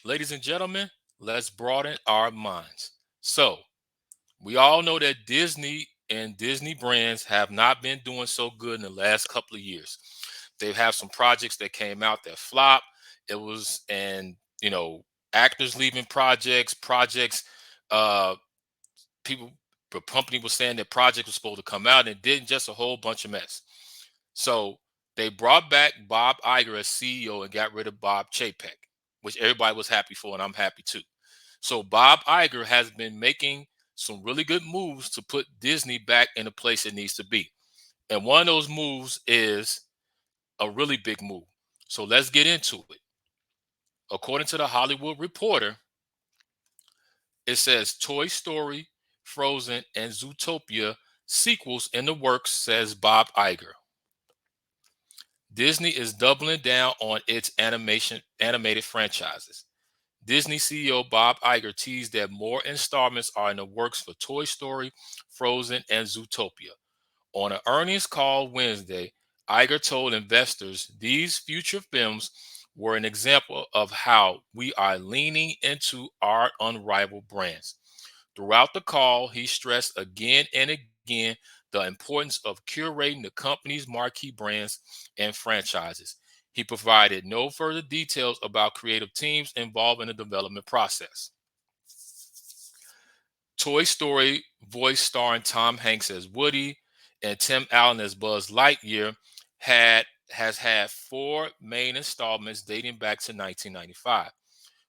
Ladies and gentlemen, let's broaden our minds. So, we all know that Disney and Disney brands have not been doing so good in the last couple of years. They've had some projects that came out that flopped. It was, and actors leaving projects. Uh, people, the company was saying that project was supposed to come out and it didn't. Just a whole bunch of mess. So they brought back Bob Iger as CEO and got rid of Bob Chapek, which everybody was happy for, and I'm happy too. So Bob Iger has been making some really good moves to put Disney back in the place it needs to be. And one of those moves is a really big move. So let's get into it. According to the Hollywood Reporter, it says Toy Story, Frozen, and Zootopia sequels in the works, says Bob Iger. Disney is doubling down on its animated franchises. Disney CEO Bob Iger teased that more installments are in the works for Toy Story, Frozen, and Zootopia. On an earnings call Wednesday, Iger told investors these future films were an example of how we are leaning into our unrivaled brands. Throughout the call, he stressed again and again the importance of curating the company's marquee brands and franchises. He provided no further details about creative teams involved in the development process. Toy Story, voice starring Tom Hanks as Woody and Tim Allen as Buzz Lightyear, has had four main installments dating back to 1995,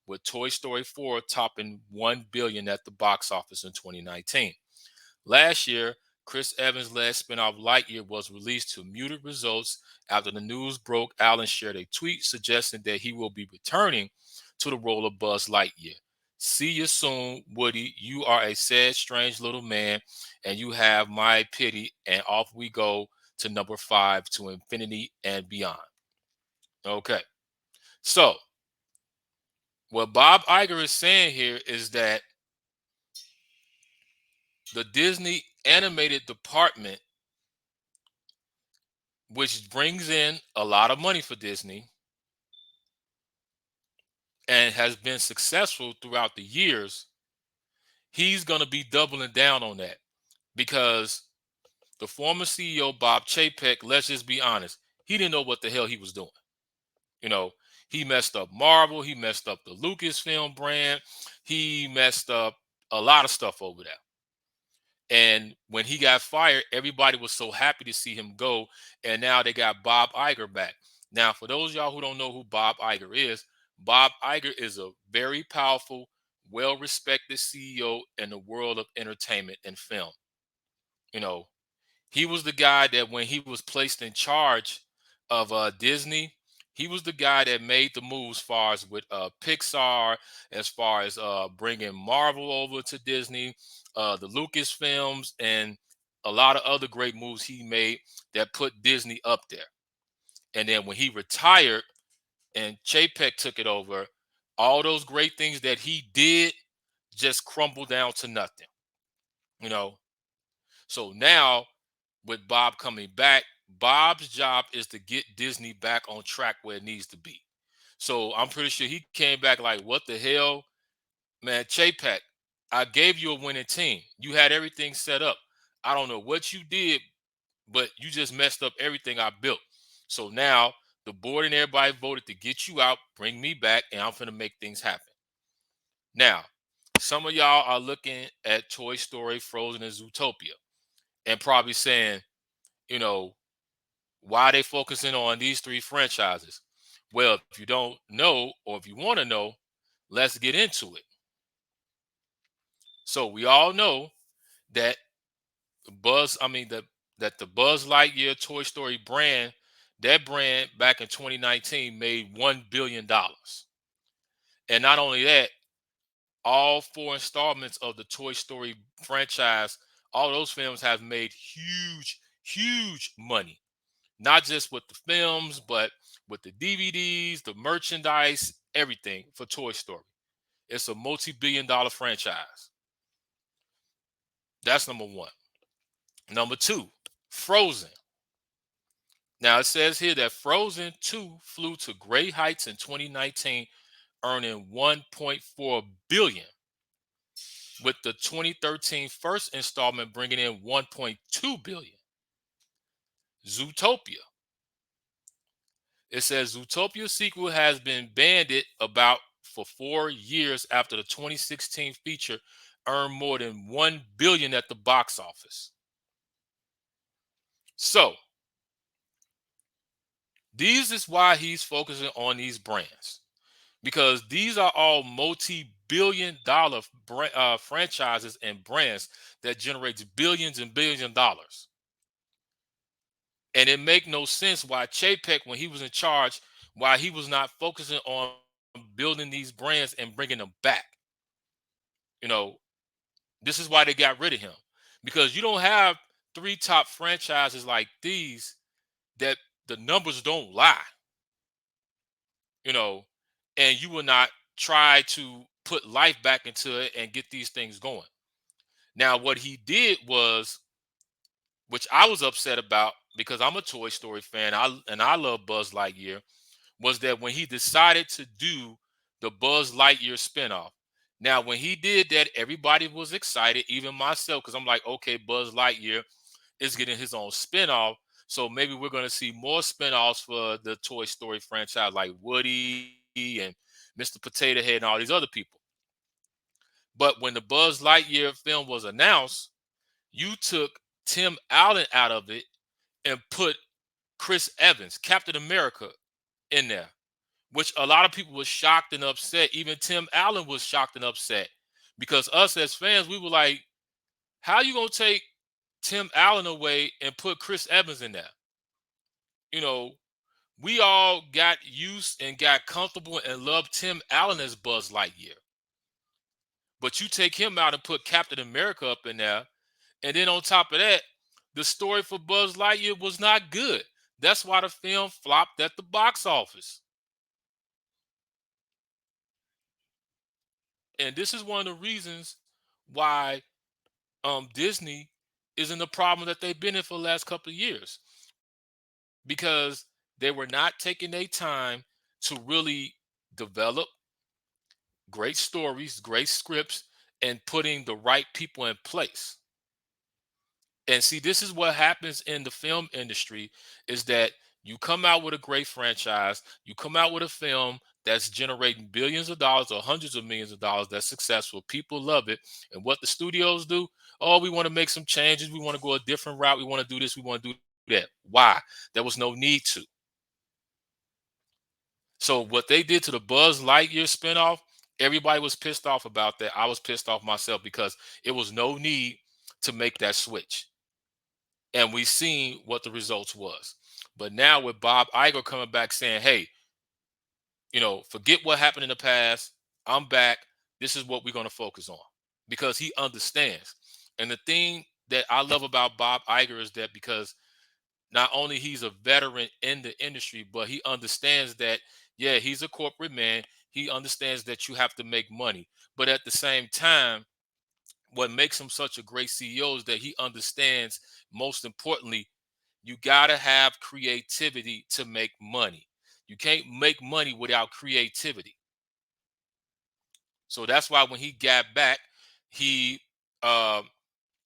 with Toy Story 4 topping 1 billion at the box office in 2019. Last year, Chris Evans-led spinoff Lightyear was released to muted results after the news broke. Allen shared a tweet suggesting that he will be returning to the role of Buzz Lightyear. See you soon, Woody. You are a sad, strange little man, and you have my pity. And off we go to number 5, to infinity and beyond. Okay. So, what Bob Iger is saying here is that the Disney animated department, which brings in a lot of money for Disney and has been successful throughout the years, he's going to be doubling down on that because the former CEO, Bob Chapek, let's just be honest, he didn't know what the hell he was doing. You know, he messed up Marvel, he messed up the Lucasfilm brand, he messed up a lot of stuff over there. And when he got fired, everybody was so happy to see him go. And now they got Bob Iger back. Now, for those of y'all who don't know who Bob Iger is, Bob Iger is a very powerful, well respected CEO in the world of entertainment and film. You know, he was the guy that when he was placed in charge of Disney, he was the guy that made the moves as far as with Pixar, as far as bringing Marvel over to Disney, the Lucasfilms, and a lot of other great moves he made that put Disney up there. And then when he retired and Chapek took it over, all those great things that he did just crumbled down to nothing. You know, so now with Bob coming back, Bob's job is to get Disney back on track where it needs to be. So I'm pretty sure he came back like, what the hell? Man, Chapek, I gave you a winning team. You had everything set up. I don't know what you did, but you just messed up everything I built. So now the board and everybody voted to get you out, bring me back, and I'm going to make things happen. Now, some of y'all are looking at Toy Story, Frozen, and Zootopia and probably saying, you know, why are they focusing on these three franchises? Well, if you don't know, or if you want to know, let's get into it. So we all know that Buzz, I mean that the Buzz Lightyear Toy Story brand, that brand back in 2019 made $1 billion. And not only that, all four installments of the Toy Story franchise, all those films have made huge, huge money. Not just with the films, but with the DVDs, the merchandise, everything for Toy Story. It's a multi-billion dollar franchise. That's number one. Number two, Frozen. Now it says here that Frozen 2 flew to great heights in 2019 earning 1.4 billion, with the 2013 first installment bringing in 1.2 billion. Zootopia. It says Zootopia sequel has been banded about for 4 years after the 2016 feature earned more than 1 billion at the box office. So, these is why he's focusing on these brands, because these are all multi-billion dollar franchises and brands that generates billions and billions of dollars. And it make no sense why Chapek, when he was in charge, why he was not focusing on building these brands and bringing them back. You know, this is why they got rid of him, because you don't have three top franchises like these that the numbers don't lie. You know, and you will not try to put life back into it and get these things going. Now, what he did was, which I was upset about because I'm a Toy Story fan, I love Buzz Lightyear, was that when he decided to do the Buzz Lightyear spinoff. Now, when he did that, everybody was excited, even myself, because I'm like, okay, Buzz Lightyear is getting his own spinoff. So maybe we're going to see more spinoffs for the Toy Story franchise, like Woody and Mr. Potato Head and all these other people. But when the Buzz Lightyear film was announced, you took Tim Allen out of it and put Chris Evans, Captain America, in there, which a lot of people were shocked and upset. Even Tim Allen was shocked and upset, because us as fans, we were like, how you gonna take Tim Allen away and put Chris Evans in there? You know, we all got used and got comfortable and loved Tim Allen as Buzz Lightyear. But you take him out and put Captain America up in there, and then on top of that, the story for Buzz Lightyear was not good. That's why the film flopped at the box office. And this is one of the reasons why Disney is in the problem that they've been in for the last couple of years, because they were not taking their time to really develop great stories, great scripts, and putting the right people in place. And see, this is what happens in the film industry, is that you come out with a great franchise, you come out with a film that's generating billions of dollars or hundreds of millions of dollars, that's successful, people love it. And what the studios do, oh, we want to make some changes, we want to go a different route, we want to do this, we want to do that. Why? There was no need to. So what they did to the Buzz Lightyear spinoff, everybody was pissed off about that. I was pissed off myself, because it was no need to make that switch. And we seen what the results was. But now with Bob Iger coming back saying, hey, forget what happened in the past. I'm back. This is what we're going to focus on, because he understands. And the thing that I love about Bob Iger is that, because not only he's a veteran in the industry, but he understands that, yeah, he's a corporate man. He understands that you have to make money. But at the same time, what makes him such a great CEO is that he understands, most importantly, you got to have creativity to make money. You can't make money without creativity. So that's why when he got back, he uh,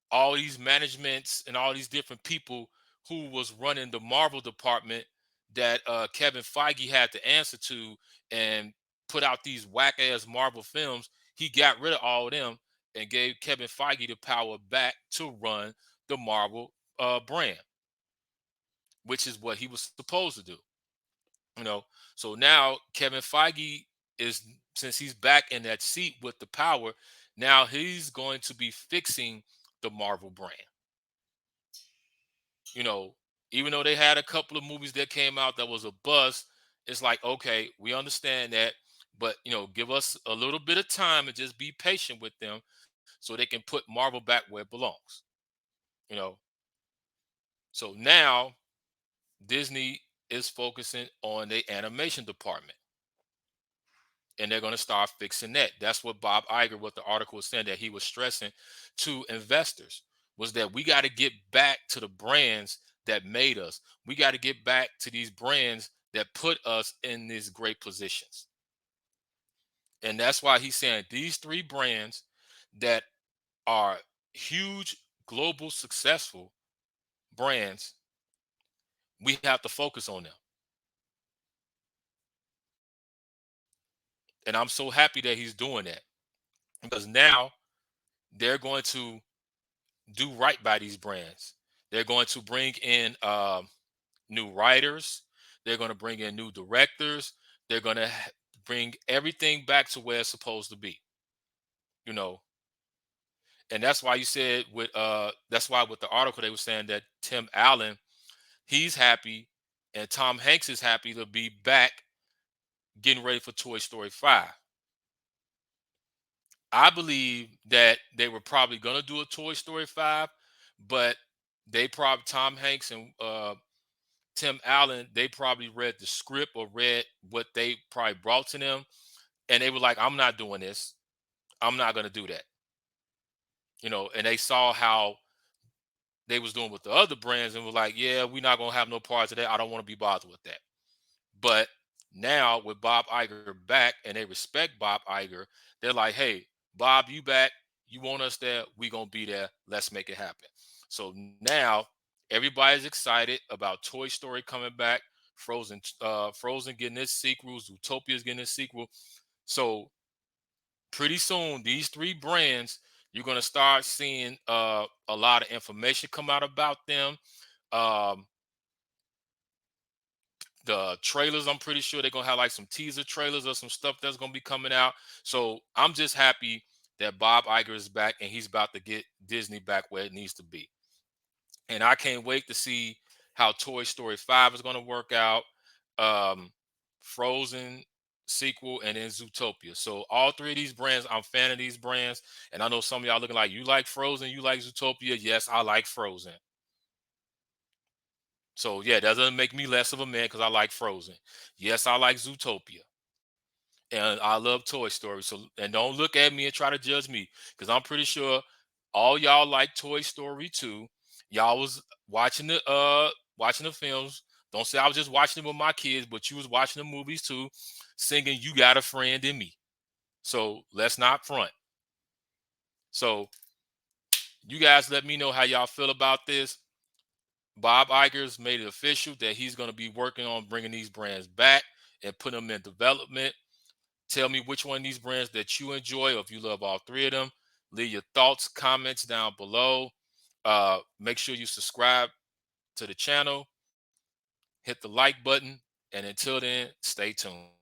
all these managements and all these different people who was running the Marvel department that Kevin Feige had to answer to and put out these whack ass Marvel films. He got rid of all of them and gave Kevin Feige the power back to run the Marvel brand, which is what he was supposed to do. You know, so now Kevin Feige is, since he's back in that seat with the power, now he's going to be fixing the Marvel brand. You know, even though they had a couple of movies that came out that was a bust, it's like, okay, we understand that, but give us a little bit of time and just be patient with them so they can put Marvel back where it belongs. You know, so now Disney is focusing on the animation department, and they're going to start fixing that. That's what Bob Iger, what the article was saying, that he was stressing to investors, was that we got to get back to the brands that made us. We got to get back to these brands that put us in these great positions. And that's why he's saying these three brands that are huge, global, successful brands, we have to focus on them. And I'm so happy that he's doing that because now they're going to do right by these brands. They're going to bring in new writers. They're going to bring in new directors. They're going to bring everything back to where it's supposed to be. You know, and that's why you said with that's why with the article they were saying that Tim Allen, he's happy, and Tom Hanks is happy to be back getting ready for Toy Story 5. I believe that they were probably gonna do a Toy Story 5, but they probably Tom Hanks and Tim Allen, they probably read the script or read what they probably brought to them, and they were like, "I'm not doing this. I'm not gonna do that." And they saw how they was doing with the other brands and were like, "Yeah, we're not gonna have no parts of that. I don't want to be bothered with that." But now with Bob Iger back and they respect Bob Iger, they're like, "Hey, Bob, you back? You want us there? We gonna be there. Let's make it happen." So now everybody's excited about Toy Story coming back, Frozen getting its sequel, Zootopia is getting its sequel. So pretty soon, these three brands, you're gonna start seeing a lot of information come out about them. Um, the trailers, I'm pretty sure they're gonna have like some teaser trailers or some stuff that's gonna be coming out. So I'm just happy that Bob Iger is back and he's about to get Disney back where it needs to be. And I can't wait to see how Toy Story 5 is gonna work out. Um, Frozen sequel and then Zootopia. So all three of these brands, I'm a fan of these brands. And I know some of y'all looking like you like Frozen, you like Zootopia. Yes, I like Frozen. So yeah, that doesn't make me less of a man because I like Frozen. Yes, I like Zootopia. And I love Toy Story. So and don't look at me and try to judge me because I'm pretty sure all y'all like Toy Story too. Y'all was watching the films. Don't say I was just watching them with my kids, but you was watching the movies too, singing "You Got a Friend in Me." So let's not front. So you guys let me know how y'all feel about this. Bob Iger's made it official that he's going to be working on bringing these brands back and put them in development. Tell me which one of these brands that you enjoy, or if you love all three of them. Leave your thoughts, comments down below. Make sure you subscribe to the channel, hit the like button, and until then, stay tuned.